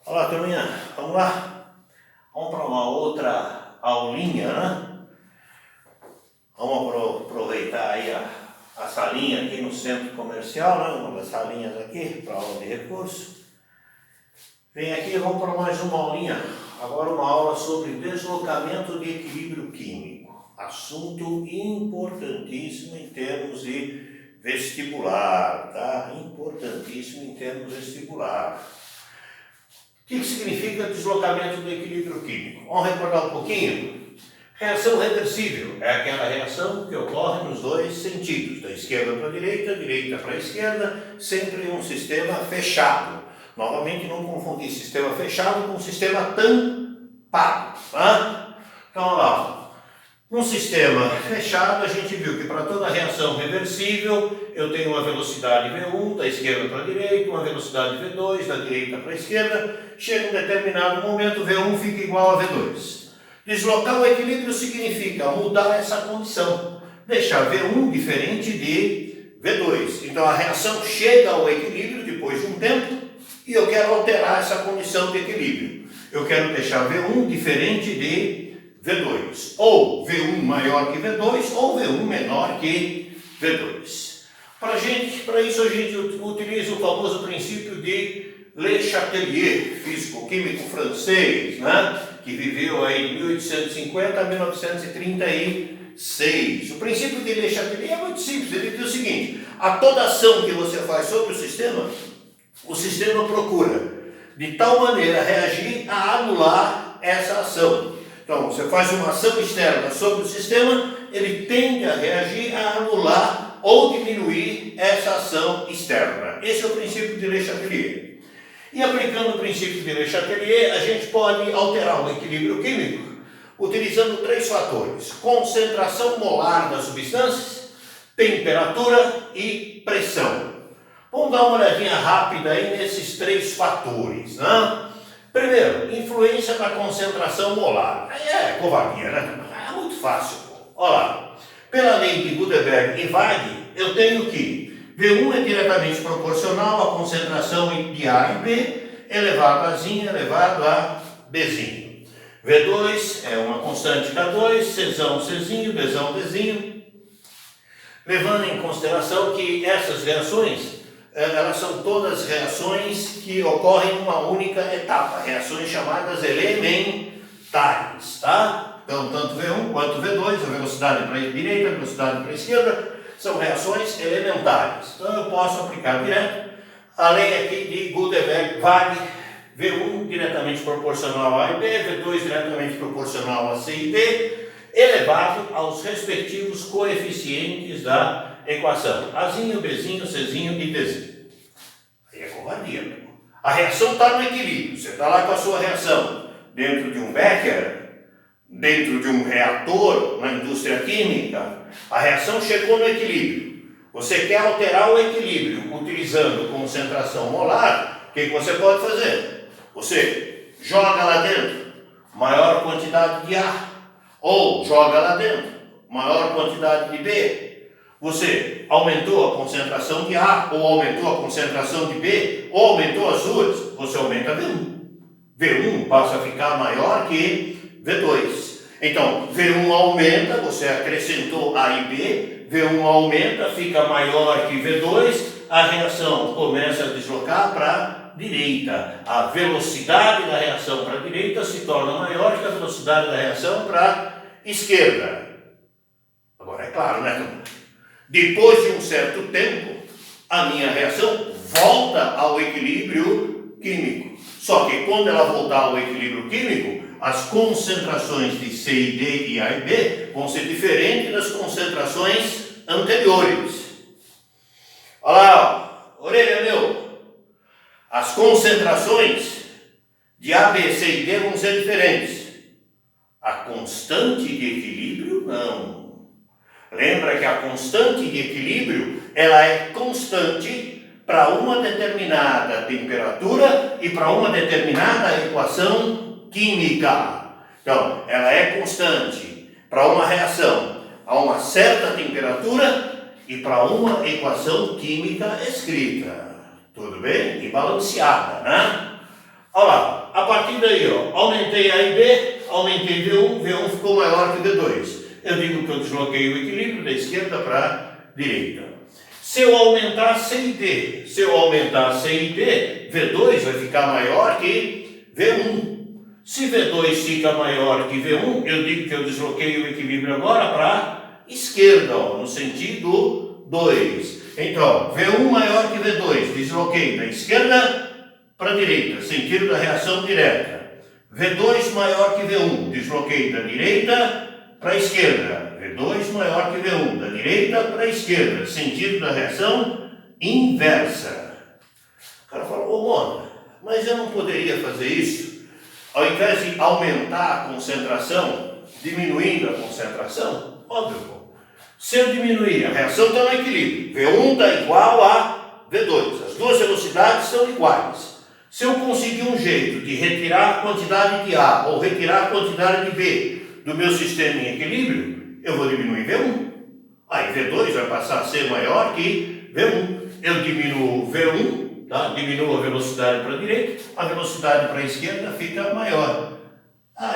Olá, turminha, vamos lá? Vamos para uma outra aulinha, né? Vamos aproveitar aí a salinha aqui no centro comercial, né? Uma das salinhas aqui para aula de recurso. Vem aqui e vamos para mais uma aulinha. Agora uma aula sobre deslocamento de equilíbrio químico. Assunto importantíssimo em termos de vestibular, tá? Importantíssimo em termos vestibular. O que significa deslocamento do equilíbrio químico? Vamos recordar um pouquinho? Reação reversível é aquela reação que ocorre nos dois sentidos, da esquerda para a direita para a esquerda, sempre em um sistema fechado. Novamente, não confundir sistema fechado com sistema tampado. Tá? Então, olha lá. Num sistema fechado, a gente viu que para toda reação reversível, eu tenho uma velocidade V1 da esquerda para a direita, uma velocidade V2 da direita para a esquerda. Chega um determinado momento, V1 fica igual a V2. Deslocar o equilíbrio significa mudar essa condição, deixar V1 diferente de V2. Então a reação chega ao equilíbrio depois de um tempo e eu quero alterar essa condição de equilíbrio. Eu quero deixar V1 diferente de V2, ou V1 maior que V2, ou V1 menor que V2. Para isso a gente utiliza o famoso princípio de Le Chatelier, físico-químico francês, né? Que viveu aí de 1850 a 1936. O princípio de Le Chatelier é muito simples, ele diz o seguinte: a toda ação que você faz sobre o sistema procura de tal maneira reagir a anular essa ação. Então, você faz uma ação externa sobre o sistema, ele tende a reagir a anular ou diminuir essa ação externa. Esse é o princípio de Le Chatelier. E aplicando o princípio de Le Chatelier, a gente pode alterar o equilíbrio químico utilizando três fatores: concentração molar das substâncias, temperatura e pressão. Vamos dar uma olhadinha rápida aí nesses três fatores, né? Primeiro, influência da concentração molar. Aí é covardia, né? É muito fácil. Olha lá. Pela lei de Gutenberg e Waage, eu tenho que V1 é diretamente proporcional à concentração de A e B elevado a Z elevado a B. V2 é uma constante K2, Czão Czinho, Bzão Dzinho. Levando em consideração que essas reações elas são todas reações que ocorrem em uma única etapa, reações chamadas elementares, tá? Então, tanto V1 quanto V2, a velocidade para a direita, a velocidade para a esquerda, são reações elementares. Então, eu posso aplicar direto a lei aqui de Gutenberg-Waage, V1 diretamente proporcional a A e B, V2 diretamente proporcional a C e D, elevado aos respectivos coeficientes da equação. Azinho, Bzinho, Czinho e Dzinho. Aí é covardia. A reação está no equilíbrio. Você está lá com a sua reação dentro de um becker, dentro de um reator na indústria química. A reação chegou no equilíbrio. Você quer alterar o equilíbrio utilizando concentração molar. O que você pode fazer? Você joga lá dentro maior quantidade de A, ou joga lá dentro maior quantidade de B. Você aumentou a concentração de A, ou aumentou a concentração de B, ou aumentou as duas, você aumenta V1. V1 passa a ficar maior que V2. Então, V1 aumenta, você acrescentou A e B, V1 aumenta, fica maior que V2, a reação começa a deslocar para a direita. A velocidade da reação para a direita se torna maior que a velocidade da reação para a esquerda. Agora, é claro, né? Depois de um certo tempo, a minha reação volta ao equilíbrio químico. Só que quando ela voltar ao equilíbrio químico, as concentrações de C e D e A e B vão ser diferentes das concentrações anteriores. Olha lá, ó. Orelha meu. As concentrações de A, B, C e D vão ser diferentes. A constante de equilíbrio, não. Lembra que a constante de equilíbrio, ela é constante para uma determinada temperatura e para uma determinada equação química. Então, ela é constante para uma reação a uma certa temperatura e para uma equação química escrita. Tudo bem? E balanceada, né? Olha lá. aumentei A e B, aumentei V1, V1 ficou maior que V2. Eu digo que eu desloquei o equilíbrio da esquerda para a direita. Se eu aumentar C e D, V2 vai ficar maior que V1. Se V2 fica maior que V1, eu digo que eu desloquei o equilíbrio agora para a esquerda, ó, no sentido 2. Então, V1 maior que V2, desloquei da esquerda para a direita, sentido da reação direta. V2 maior que V1, desloquei da direita para a esquerda. V2 maior que V1, da direita para a esquerda, sentido da reação inversa. O cara fala, ô Mona, mas eu não poderia fazer isso? Ao invés de aumentar a concentração, diminuindo a concentração? Óbvio, pô. Se eu diminuir, a reação está no equilíbrio. V1 está igual a V2. As duas velocidades são iguais. Se eu conseguir um jeito de retirar a quantidade de A ou retirar a quantidade de B do meu sistema em equilíbrio, eu vou diminuir V1. Aí V2 vai passar a ser maior que V1. Eu diminuo V1. Tá? Diminuo a velocidade para a direita, a velocidade para a esquerda fica maior.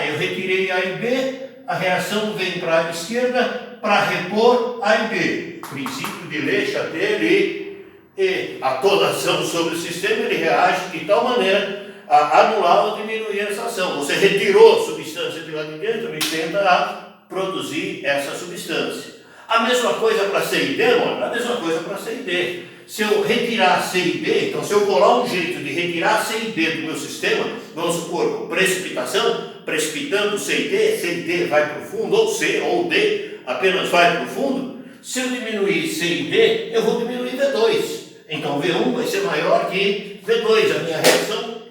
Eu retirei A e B, a reação vem para a esquerda para repor A e B. Princípio de Le Chatelier e a toda ação sobre o sistema ele reage de tal maneira a anular ou diminuir essa ação. Você retirou a substância de lá de dentro e tenta produzir essa substância. A mesma coisa para C e D, mano? A mesma coisa para C e D. Se eu retirar C e D, então se eu colar um jeito de retirar C e D do meu sistema, vamos supor, precipitação, precipitando C e D vai para o fundo, ou C ou D apenas vai para o fundo, se eu diminuir C e D, eu vou diminuir V2. Então V1 vai ser maior que V2, a minha reação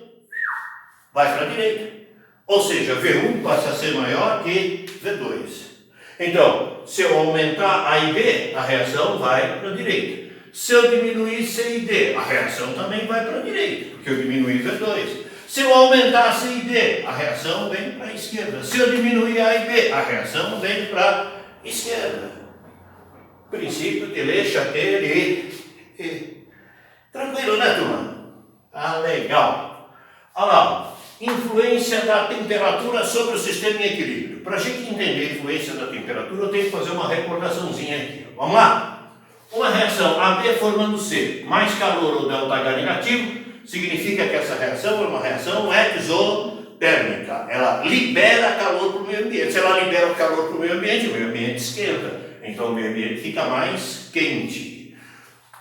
vai para a direita. Ou seja, V1 passa a ser maior que V2. Então, se eu aumentar A e B, a reação vai para a direita. Se eu diminuir C e D, a reação também vai para a direita, porque eu diminui V2. Se eu aumentar C e D, a reação vem para a esquerda. Se eu diminuir A e B, a reação vem para a esquerda. Princípio de Le Chatelier. Tranquilo, né, turma? Legal. Olha lá, influência da temperatura sobre o sistema em equilíbrio. Para a gente entender a influência da temperatura, eu tenho que fazer uma recordaçãozinha aqui. Vamos lá? Uma reação AB formando C, mais calor ou ΔH negativo, significa que essa reação é uma reação exotérmica. Ela libera calor para o meio ambiente. Se ela libera o calor para o meio ambiente esquenta. Então o meio ambiente fica mais quente.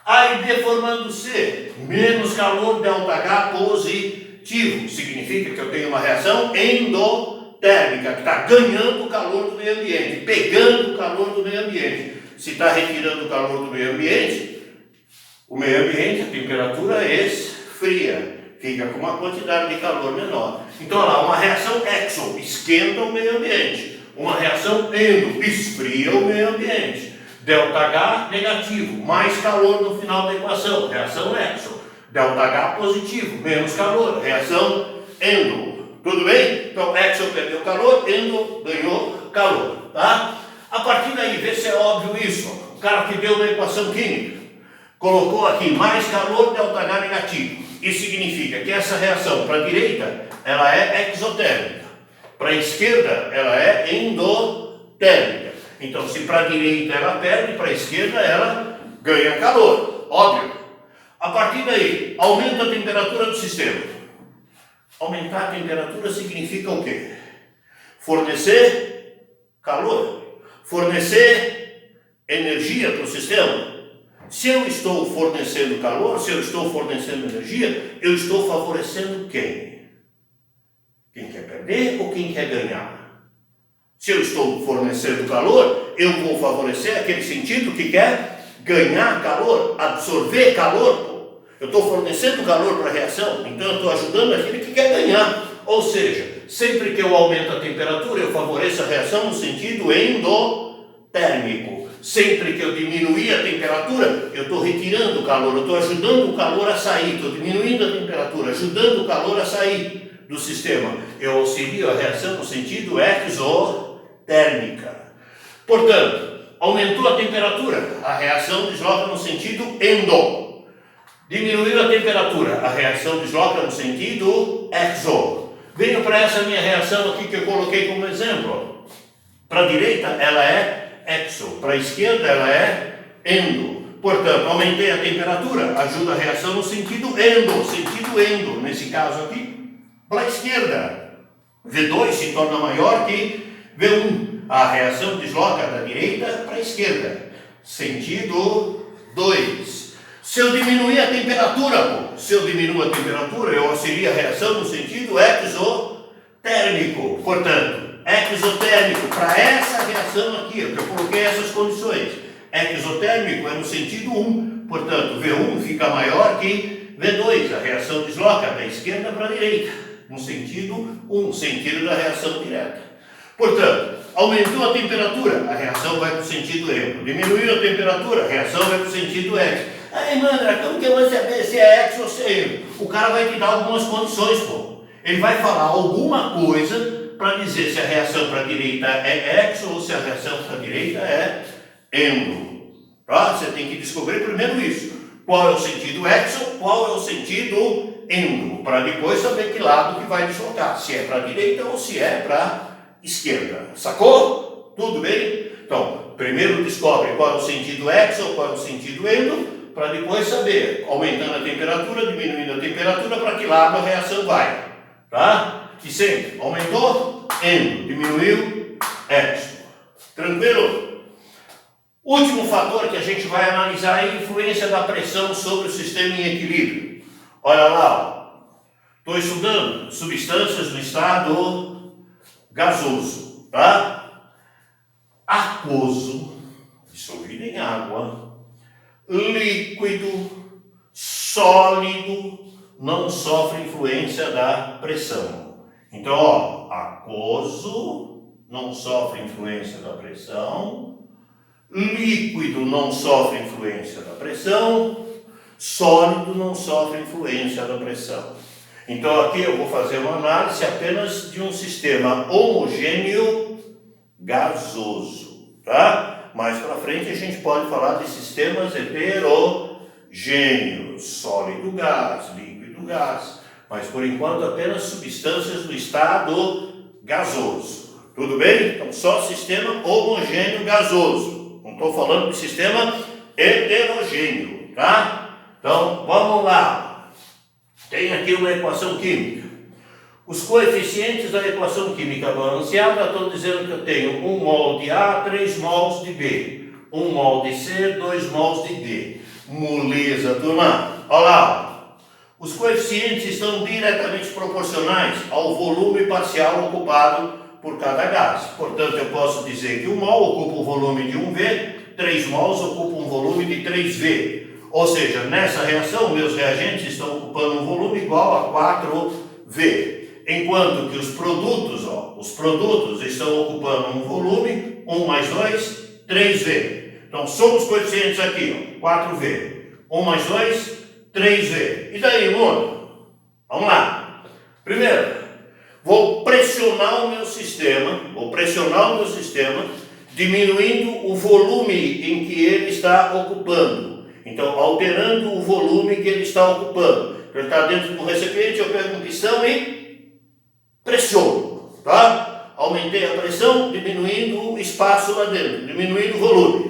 A e B formando C, menos calor ΔH positivo. Significa que eu tenho uma reação endotérmica, que está ganhando o calor do meio ambiente, pegando o calor do meio ambiente. Se está retirando o calor do meio ambiente, a temperatura esfria, fica com uma quantidade de calor menor. Então, olha lá, uma reação exo, esquenta o meio ambiente. Uma reação endo, esfria o meio ambiente. ΔH negativo, mais calor no final da equação, reação exo. ΔH positivo, menos calor, reação endo. Tudo bem? Então, exo perdeu calor, endo ganhou calor, tá? A partir daí, vê se é óbvio isso. O cara que deu uma equação química colocou aqui mais calor ΔH negativo. Isso significa que essa reação para a direita ela é exotérmica, para a esquerda ela é endotérmica. Então, se para a direita ela perde, para a esquerda ela ganha calor. Óbvio. A partir daí, aumenta a temperatura do sistema. Aumentar a temperatura significa o quê? Fornecer calor. Fornecer energia para o sistema. Se eu estou fornecendo calor, se eu estou fornecendo energia, eu estou favorecendo quem? Quem quer perder ou quem quer ganhar? Se eu estou fornecendo calor, eu vou favorecer aquele sentido que quer ganhar calor, absorver calor. Pô. Eu estou fornecendo calor para a reação, então eu estou ajudando aquele que quer ganhar. Ou seja, sempre que eu aumento a temperatura, eu favoreço a reação no sentido endotérmico. Sempre que eu diminuir a temperatura, eu estou retirando o calor, eu estou ajudando o calor a sair, estou diminuindo a temperatura, ajudando o calor a sair do sistema. Eu auxilio a reação no sentido exotérmica. Portanto, aumentou a temperatura, a reação desloca no sentido endo. Diminuiu a temperatura, a reação desloca no sentido exo. Venho para essa minha reação aqui que eu coloquei como exemplo. Para a direita ela é exo, para a esquerda ela é endo. Portanto, aumentei a temperatura, ajuda a reação no sentido endo, nesse caso aqui, para a esquerda. V2 se torna maior que V1. A reação desloca da direita para a esquerda. Sentido 2. Se eu diminuir a temperatura, se eu diminuo a temperatura, eu auxilio a reação no sentido exotérmico. Portanto, exotérmico, para essa reação aqui, eu coloquei essas condições. Exotérmico é no sentido 1. Portanto, V1 fica maior que V2. A reação desloca da esquerda para a direita, no sentido 1, sentido da reação direta. Portanto, aumentou a temperatura, a reação vai para o sentido endo. Diminuiu a temperatura, a reação vai para o sentido exo. Aí, Mandra, como que eu vou saber se é exo ou se é endo? O cara vai te dar algumas condições, pô. Ele vai falar alguma coisa para dizer se a reação para a direita é exo ou se a reação para a direita é endo. Tá? Você tem que descobrir primeiro isso. Qual é o sentido exo, qual é o sentido endo, para depois saber que lado que vai deslocar, se é para a direita ou se é para a esquerda. Sacou? Tudo bem? Então, primeiro descobre qual é o sentido exo, qual é o sentido endo, para depois saber, aumentando a temperatura, diminuindo a temperatura, para que lado a reação vai. Tá? E sempre, aumentou, endo, diminuiu, exo. Tranquilo? Último fator que a gente vai analisar é a influência da pressão sobre o sistema em equilíbrio. Olha lá, estou estudando substâncias no estado gasoso, tá? Aquoso, dissolvido em água, líquido, sólido, não sofre influência da pressão. Então, ó, aquoso não sofre influência da pressão, líquido não sofre influência da pressão, sólido não sofre influência da pressão. Então aqui eu vou fazer uma análise apenas de um sistema homogêneo gasoso, tá? Mais para frente a gente pode falar de sistemas heterogêneos, sólido gás, líquido gás, mas por enquanto apenas substâncias do estado gasoso. Tudo bem? Então só sistema homogêneo gasoso. Não estou falando de sistema heterogêneo, tá? Então, vamos lá. Tem aqui uma equação química. Os coeficientes da equação química balanceada, estou dizendo que eu tenho 1 mol de A, 3 mols de B. 1 mol de C, 2 mols de D. Moleza, turma. Olha lá. Os coeficientes estão diretamente proporcionais ao volume parcial ocupado por cada gás. Portanto, eu posso dizer que 1 mol ocupa o volume de 1V, 3 mols ocupam um volume de 3V. Ou seja, nessa reação, meus reagentes estão ocupando um volume igual a 4V. Enquanto que os produtos estão ocupando um volume, 1 mais 2, 3V. Então, somos coeficientes aqui, ó, 4V. 1 mais 2, 3V. E daí, mundo? Vamos lá. Primeiro, vou pressionar o meu sistema, diminuindo o volume em que ele está ocupando. Então, alterando o volume que ele está ocupando. Ele está dentro do recipiente, eu pego um pistão e pressiono, tá? Aumentei a pressão, diminuindo o espaço lá dentro, diminuindo o volume.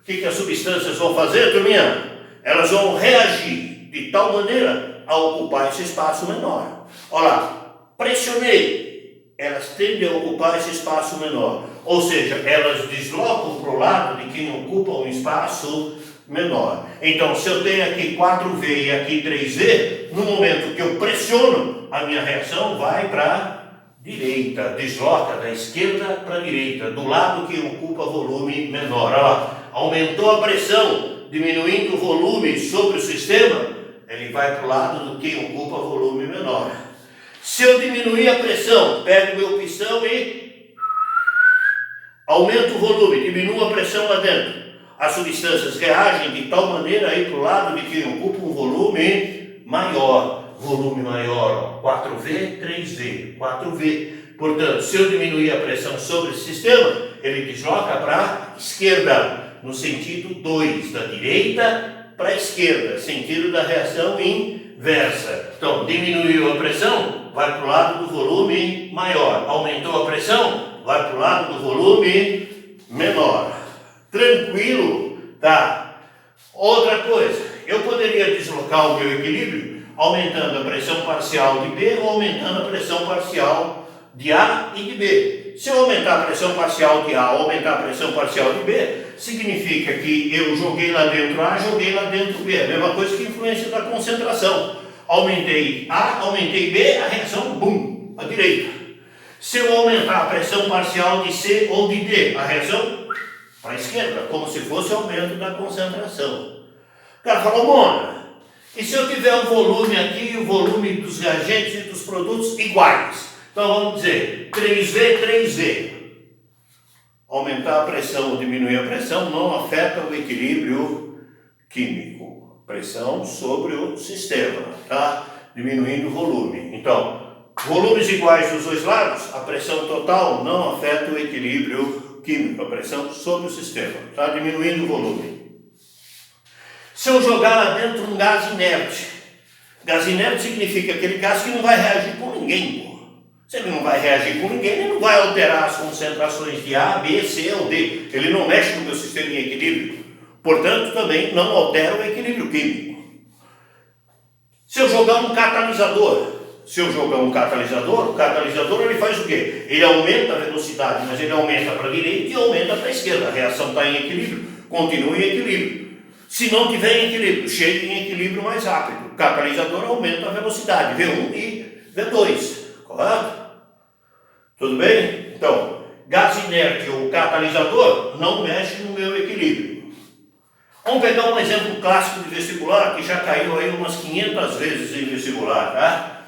O que as substâncias vão fazer, turminha? Elas vão reagir de tal maneira a ocupar esse espaço menor. Olha lá, pressionei, elas tendem a ocupar esse espaço menor. Ou seja, elas deslocam para o lado de quem ocupa um espaço menor. Então, se eu tenho aqui 4V e aqui 3V, no momento que eu pressiono, a minha reação vai para a direita, desloca da esquerda para a direita, do lado que ocupa volume menor. Olha lá, aumentou a pressão, diminuindo o volume sobre o sistema, ele vai para o lado do que ocupa volume menor. Se eu diminuir a pressão, pego meu pistão e aumento o volume, diminuo a pressão lá dentro. As substâncias reagem de tal maneira aí para o lado de quem ocupa um volume maior. Volume maior, ó, 4V, 3V, 4V. Portanto, se eu diminuir a pressão sobre esse sistema, ele desloca para a esquerda, no sentido 2, da direita para a esquerda, sentido da reação inversa. Então, diminuiu a pressão, vai para o lado do volume maior. Aumentou a pressão, vai para o lado do volume menor. Tranquilo? Tá. Outra coisa, eu poderia deslocar o meu equilíbrio aumentando a pressão parcial de B ou aumentando a pressão parcial de A e de B. Se eu aumentar a pressão parcial de A ou aumentar a pressão parcial de B, significa que eu joguei lá dentro A, joguei lá dentro B. A mesma coisa que influência da concentração. Aumentei A, aumentei B, a reação, bum, à direita. Se eu aumentar a pressão parcial de C ou de D, a reação para a esquerda, como se fosse aumento da concentração. O cara falou, Mona, e se eu tiver o volume aqui e o volume dos reagentes e dos produtos iguais? Então vamos dizer, 3V, 3V. Aumentar a pressão ou diminuir a pressão não afeta o equilíbrio químico. Pressão sobre o sistema, tá? Diminuindo o volume. Então, volumes iguais dos dois lados, a pressão total não afeta o equilíbrio químico, a pressão sobre o sistema, tá? Diminuindo o volume. Se eu jogar lá dentro um gás inerte significa aquele gás que não vai reagir com ninguém, pô. Se ele não vai reagir com ninguém, ele não vai alterar as concentrações de A, B, C ou D. Ele não mexe no meu sistema em equilíbrio. Portanto, também não altera o equilíbrio químico. Se eu jogar um catalisador, o catalisador ele faz o quê? Ele aumenta a velocidade, mas ele aumenta para a direita e aumenta para a esquerda. A reação está em equilíbrio, continua em equilíbrio. Se não tiver em equilíbrio, chega em equilíbrio mais rápido. O catalisador aumenta a velocidade, V1 e V2, correto? Tudo bem? Então, gás inerte ou catalisador não mexe no meu equilíbrio. Vamos pegar um exemplo clássico de vestibular, que já caiu aí umas 500 vezes em vestibular, tá?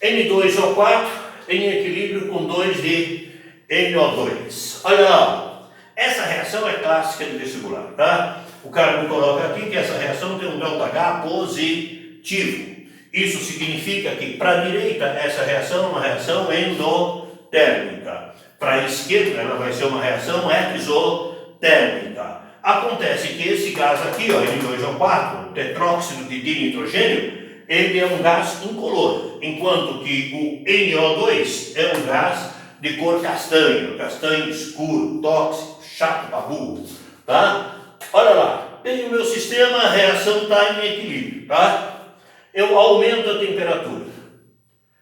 N2O4 em equilíbrio com 2 de NO2. Olha lá, essa reação é clássica de vestibular, tá? O cara me coloca aqui que essa reação tem um ΔH positivo. Isso significa que para a direita essa reação é uma reação endotérmica. Para a esquerda ela vai ser uma reação exotérmica. Acontece que esse gás aqui, ó, N2O4, tetróxido de dinitrogênio, ele é um gás incolor, enquanto que o NO2 é um gás de cor castanho escuro, tóxico, chato para burro, tá? Olha lá, tem o meu sistema, a reação está em equilíbrio, tá? Eu aumento a temperatura.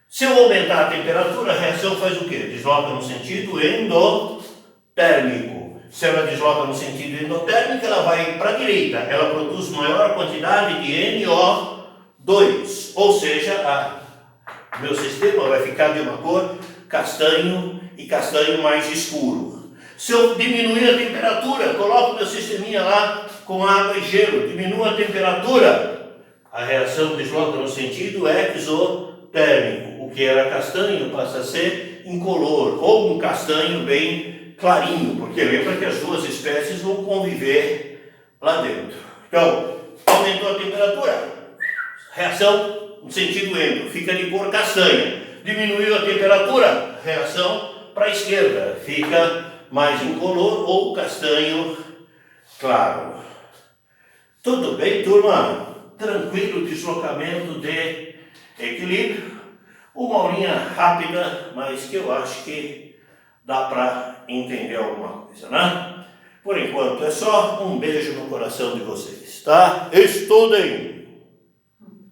Se eu aumentar a temperatura, a reação faz o quê? Desloca no sentido endotérmico. Se ela desloca no sentido endotérmico, ela vai para a direita. Ela produz maior quantidade de NO2. Ou seja, meu sistema vai ficar de uma cor castanho e castanho mais escuro. Se eu diminuir a temperatura, coloco meu sisteminha lá com água e gelo, diminuo a temperatura, a reação desloca no sentido exotérmico. O que era castanho passa a ser incolor, ou um castanho bem clarinho, porque lembra que as duas espécies vão conviver lá dentro. Então, aumentou a temperatura, reação no sentido endo, fica de cor castanha. Diminuiu a temperatura, reação para a esquerda, fica mais incolor ou castanho claro. Tudo bem, turma? Tranquilo deslocamento de equilíbrio. Uma aulinha rápida, mas que eu acho que dá para entender alguma coisa, né? Por enquanto é só. Um beijo no coração de vocês, tá? Estudem!